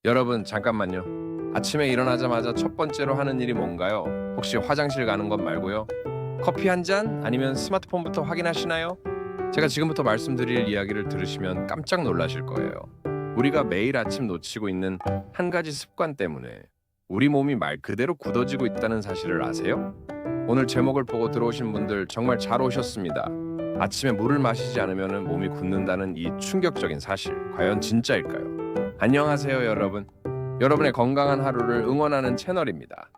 여러분 잠깐만요. 아침에 일어나자마자 첫 번째로 하는 일이 뭔가요? 혹시 화장실 가는 것 말고요? 커피 한 잔 아니면 스마트폰부터 확인하시나요? 제가 지금부터 말씀드릴 이야기를 들으시면 깜짝 놀라실 거예요. 우리가 매일 아침 놓치고 있는 한 가지 습관 때문에 우리 몸이 말 그대로 굳어지고 있다는 사실을 아세요? 오늘 제목을 보고 들어오신 분들 정말 잘 오셨습니다. 아침에 물을 마시지 않으면 몸이 굳는다는 이 충격적인 사실, 과연 진짜일까요? 안녕하세요, 여러분. 여러분의 건강한 하루를 응원하는 채널입니다.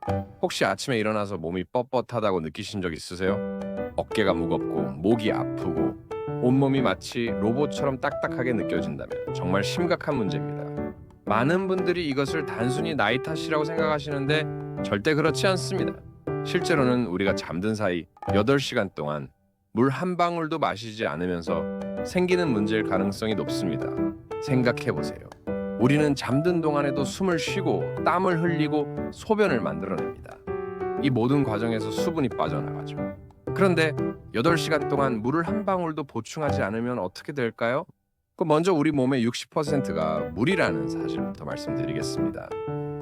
혹시 아침에 일어나서 몸이 뻣뻣하다고 느끼신 적 있으세요? 어깨가 무겁고 목이 아프고 온몸이 마치 로봇처럼 딱딱하게 느껴진다면 정말 심각한 문제입니다. 많은 분들이 이것을 단순히 나이 탓이라고 생각하시는데 절대 그렇지 않습니다. 실제로는 우리가 잠든 사이 8시간 동안 물 한 방울도 마시지 않으면서 생기는 문제일 가능성이 높습니다. 생각해 보세요. 우리는 잠든 동안에도 숨을 쉬고 땀을 흘리고 소변을 만들어냅니다. 이 모든 과정에서 수분이 빠져나가죠. 그런데 8시간 동안 물을 한 방울도 보충하지 않으면 어떻게 될까요? 먼저 우리 몸의 60%가 물이라는 사실부터 말씀드리겠습니다.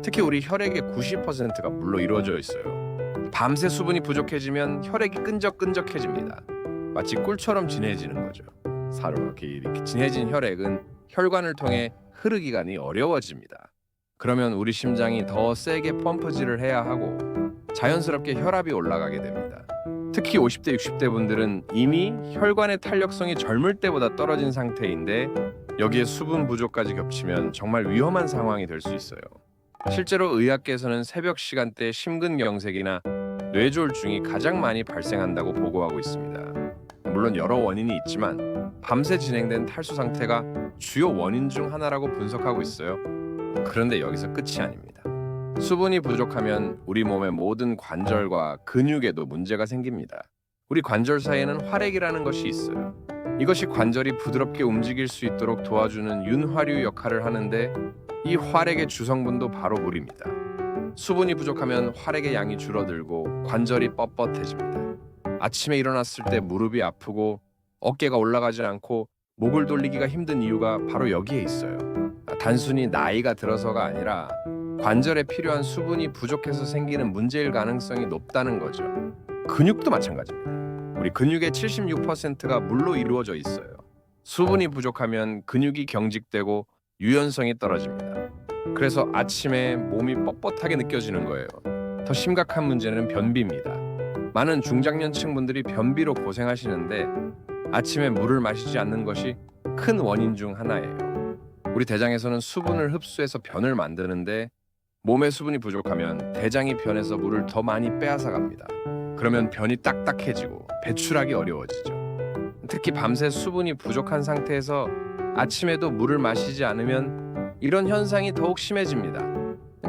특히 우리 혈액의 90%가 물로 이루어져 있어요. 밤새 수분이 부족해지면 혈액이 끈적끈적해집니다. 마치 꿀처럼 진해지는 거죠. 이렇게 진해진 혈액은 혈관을 통해 흐르기관이 어려워집니다. 그러면 우리 심장이 더 세게 펌프질을 해야 하고 자연스럽게 혈압이 올라가게 됩니다. 특히 50대, 60대 분들은 이미 혈관의 탄력성이 젊을 때보다 떨어진 상태인데 여기에 수분 부족까지 겹치면 정말 위험한 상황이 될 수 있어요. 실제로 의학계에서는 새벽 시간대 심근경색이나 뇌졸중이 가장 많이 발생한다고 보고하고 있습니다. 물론 여러 원인이 있지만 밤새 진행된 탈수 상태가 주요 원인 중 하나라고 분석하고 있어요. 그런데 여기서 끝이 아닙니다. 수분이 부족하면 우리 몸의 모든 관절과 근육에도 문제가 생깁니다. 우리 관절 사이에는 활액이라는 것이 있어요. 이것이 관절이 부드럽게 움직일 수 있도록 도와주는 윤활유 역할을 하는데 이 활액의 주성분도 바로 물입니다. 수분이 부족하면 활액의 양이 줄어들고 관절이 뻣뻣해집니다. 아침에 일어났을 때 무릎이 아프고 어깨가 올라가지 않고 목을 돌리기가 힘든 이유가 바로 여기에 있어요. 단순히 나이가 들어서가 아니라 관절에 필요한 수분이 부족해서 생기는 문제일 가능성이 높다는 거죠. 근육도 마찬가지입니다. 우리 근육의 76%가 물로 이루어져 있어요. 수분이 부족하면 근육이 경직되고 유연성이 떨어집니다. 그래서 아침에 몸이 뻣뻣하게 느껴지는 거예요. 더 심각한 문제는 변비입니다. 많은 중장년층 분들이 변비로 고생하시는데 아침에 물을 마시지 않는 것이 큰 원인 중 하나예요. 우리 대장에서는 수분을 흡수해서 변을 만드는데 몸에 수분이 부족하면 대장이 변해서 물을 더 많이 빼앗아 갑니다. 그러면 변이 딱딱해지고 배출하기 어려워지죠. 특히 밤새 수분이 부족한 상태에서 아침에도 물을 마시지 않으면 이런 현상이 더욱 심해집니다.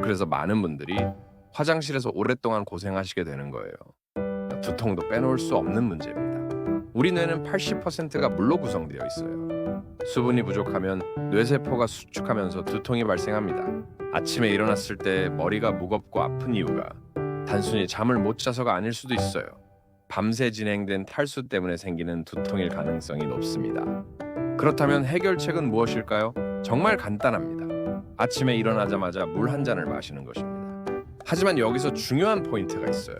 그래서 많은 분들이 화장실에서 오랫동안 고생하시게 되는 거예요. 두통도 빼놓을 수 없는 문제입니다. 우리 뇌는 80%가 물로 구성되어 있어요. 수분이 부족하면 뇌세포가 수축하면서 두통이 발생합니다. 아침에 일어났을 때 머리가 무겁고 아픈 이유가 단순히 잠을 못 자서가 아닐 수도 있어요. 밤새 진행된 탈수 때문에 생기는 두통일 가능성이 높습니다. 그렇다면 해결책은 무엇일까요? 정말 간단합니다. 아침에 일어나자마자 물 한 잔을 마시는 것입니다. 하지만 여기서 중요한 포인트가 있어요.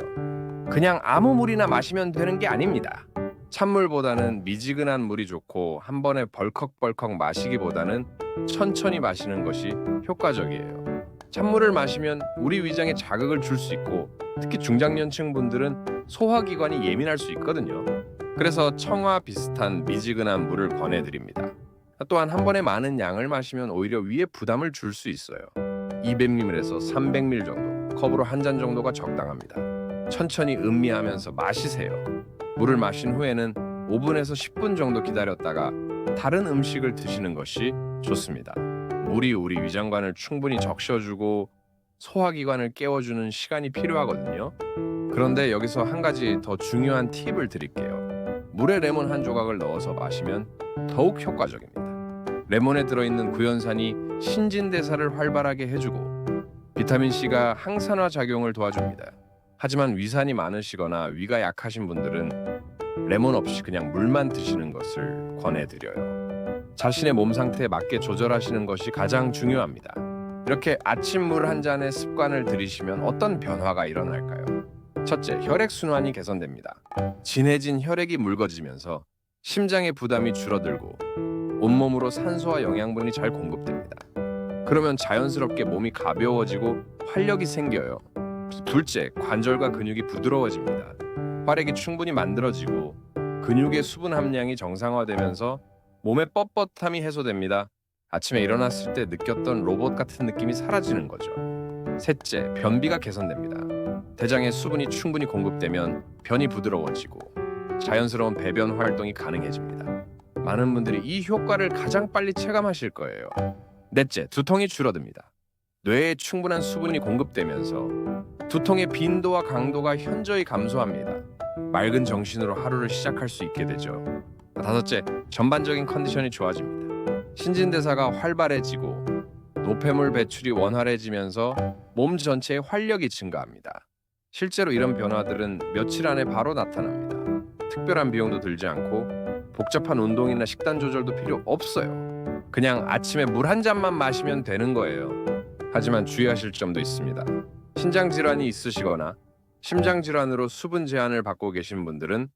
그냥 아무 물이나 마시면 되는 게 아닙니다. 찬물보다는 미지근한 물이 좋고 한 번에 벌컥벌컥 마시기보다는 천천히 마시는 것이 효과적이에요. 찬물을 마시면 우리 위장에 자극을 줄 수 있고 특히 중장년층 분들은 소화기관이 예민할 수 있거든요. 그래서 청아 비슷한 미지근한 물을 권해드립니다. 또한 한 번에 많은 양을 마시면 오히려 위에 부담을 줄 수 있어요. 200ml에서 300ml 정도, 컵으로 한 잔 정도가 적당합니다. 천천히 음미하면서 마시세요. 물을 마신 후에는 5분에서 10분 정도 기다렸다가 다른 음식을 드시는 것이 좋습니다. 물이 우리 위장관을 충분히 적셔주고 소화기관을 깨워주는 시간이 필요하거든요. 그런데 여기서 한 가지 더 중요한 팁을 드릴게요. 물에 레몬 한 조각을 넣어서 마시면 더욱 효과적입니다. 레몬에 들어있는 구연산이 신진대사를 활발하게 해주고 비타민C가 항산화 작용을 도와줍니다. 하지만 위산이 많으시거나 위가 약하신 분들은 레몬 없이 그냥 물만 드시는 것을 권해드려요. 자신의 몸 상태에 맞게 조절하시는 것이 가장 중요합니다. 이렇게 아침 물 한 잔의 습관을 들이시면 어떤 변화가 일어날까요? 첫째, 혈액 순환이 개선됩니다. 진해진 혈액이 묽어지면서 심장의 부담이 줄어들고 온몸으로 산소와 영양분이 잘 공급됩니다. 그러면 자연스럽게 몸이 가벼워지고 활력이 생겨요. 둘째, 관절과 근육이 부드러워집니다. 활액이 충분히 만들어지고 근육의 수분 함량이 정상화되면서 몸의 뻣뻣함이 해소됩니다. 아침에 일어났을 때 느꼈던 로봇 같은 느낌이 사라지는 거죠. 셋째, 변비가 개선됩니다. 대장에 수분이 충분히 공급되면 변이 부드러워지고 자연스러운 배변 활동이 가능해집니다. 많은 분들이 이 효과를 가장 빨리 체감하실 거예요. 넷째, 두통이 줄어듭니다. 뇌에 충분한 수분이 공급되면서 두통의 빈도와 강도가 현저히 감소합니다. 맑은 정신으로 하루를 시작할 수 있게 되죠. 다섯째, 전반적인 컨디션이 좋아집니다. 신진대사가 활발해지고 노폐물 배출이 원활해지면서 몸 전체의 활력이 증가합니다. 실제로 이런 변화들은 며칠 안에 바로 나타납니다. 특별한 비용도 들지 않고 복잡한 운동이나 식단 조절도 필요 없어요. 그냥 아침에 물 한 잔만 마시면 되는 거예요. 하지만 주의하실 점도 있습니다. 신장 질환이 있으시거나 심장 질환으로 수분 제한을 받고 계신 분들은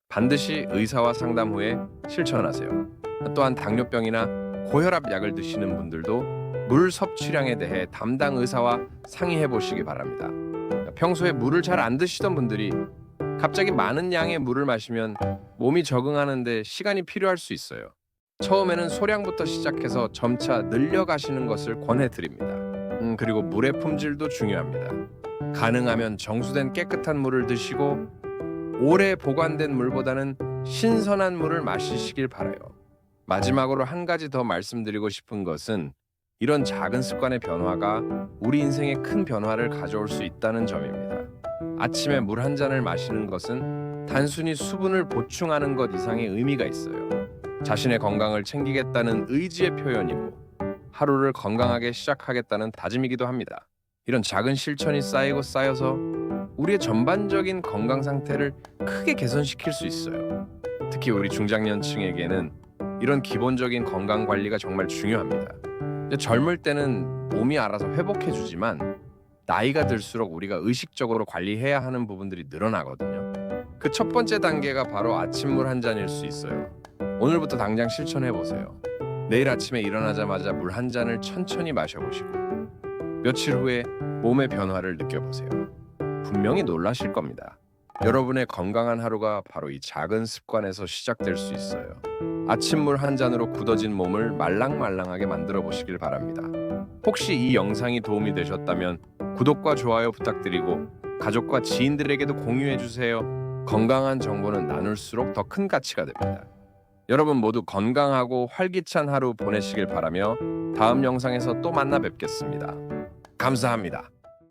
반드시 의사와 상담 후에 실천하세요. 또한 당뇨병이나 고혈압 약을 드시는 분들도 물 섭취량에 대해 담당 의사와 상의해 보시기 바랍니다. 평소에 물을 잘 안 드시던 분들이 갑자기 많은 양의 물을 마시면 몸이 적응하는데 시간이 필요할 수 있어요. 처음에는 소량부터 시작해서 점차 늘려가시는 것을 권해드립니다. 그리고 물의 품질도 중요합니다. 가능하면 정수된 깨끗한 물을 드시고 오래 보관된 물보다는 신선한 물을 마시시길 바라요. 마지막으로 한 가지 더 말씀드리고 싶은 것은 이런 작은 습관의 변화가 우리 인생에 큰 변화를 가져올 수 있다는 점입니다. 아침에 물 한 잔을 마시는 것은 단순히 수분을 보충하는 것 이상의 의미가 있어요. 자신의 건강을 챙기겠다는 의지의 표현이고 하루를 건강하게 시작하겠다는 다짐이기도 합니다. 이런 작은 실천이 쌓이고 쌓여서 우리의 전반적인 건강 상태를 크게 개선시킬 수 있어요. 특히 우리 중장년층에게는 이런 기본적인 건강 관리가 정말 중요합니다. 젊을 때는 몸이 알아서 회복해주지만 나이가 들수록 우리가 의식적으로 관리해야 하는 부분들이 늘어나거든요. 그 첫 번째 단계가 바로 아침물 한 잔일 수 있어요. 오늘부터 당장 실천해보세요. 내일 아침에 일어나자마자 물 한 잔을 천천히 마셔보시고 며칠 후에 몸의 변화를 느껴보세요. 분명히 놀라실 겁니다. 여러분의 건강한 하루가 바로 이 작은 습관에서 시작될 수 있어요. 아침물 한 잔으로 굳어진 몸을 말랑말랑하게 만들어 보시길 바랍니다. 혹시 이 영상이 도움이 되셨다면 구독과 좋아요 부탁드리고 가족과 지인들에게도 공유해 주세요. 건강한 정보는 나눌수록 더 큰 가치가 됩니다. 여러분 모두 건강하고 활기찬 하루 보내시길 바라며 다음 영상에서 또 만나 뵙겠습니다. 감사합니다.